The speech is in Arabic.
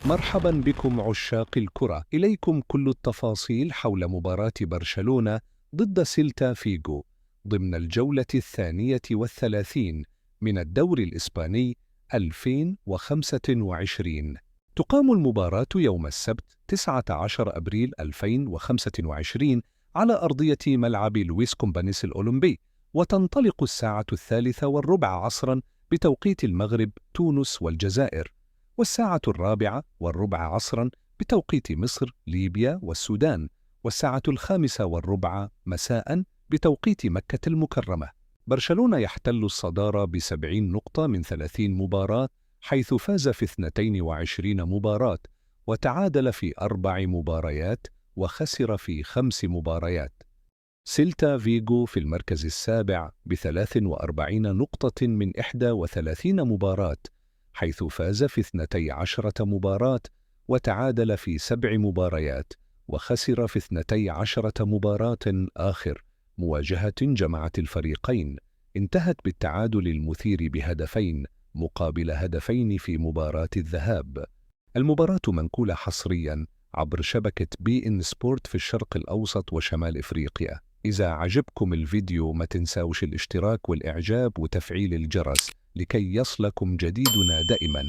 مرحبا بكم عشاق الكرة، إليكم كل التفاصيل حول مباراة برشلونة ضد سيلتا فيغو ضمن الجولة 32 من الدوري الإسباني 2025. تقام المباراة يوم السبت 19 أبريل 2025 على أرضية ملعب لويس كومبانيس الأولمبي، وتنطلق الساعة 3:15 عصرا بتوقيت المغرب، تونس والجزائر، والساعة 4:15 عصرا بتوقيت مصر، ليبيا والسودان، والساعة 5:15 مساء بتوقيت مكة المكرمة. برشلونة يحتل الصدارة ب70 نقطة من 30 مباراة، حيث فاز في 22 مباراة، وتعادل في 4 مباريات، وخسر في 5 مباريات. سيلتا فيغو في المركز السابع ب43 نقطة من 31 مباراة، حيث فاز في 12 مباراة، وتعادل في 7 مباريات، وخسر في 12 مباراة. آخر مواجهة جمعت الفريقين انتهت بالتعادل المثير بهدفين مقابل هدفين في مباراة الذهاب. المباراة منقولة حصرياً عبر شبكة بي إن سبورت في الشرق الأوسط وشمال إفريقيا. إذا عجبكم الفيديو ما تنساوش الاشتراك والإعجاب وتفعيل الجرس لكي يصلكم جديدنا دائماً.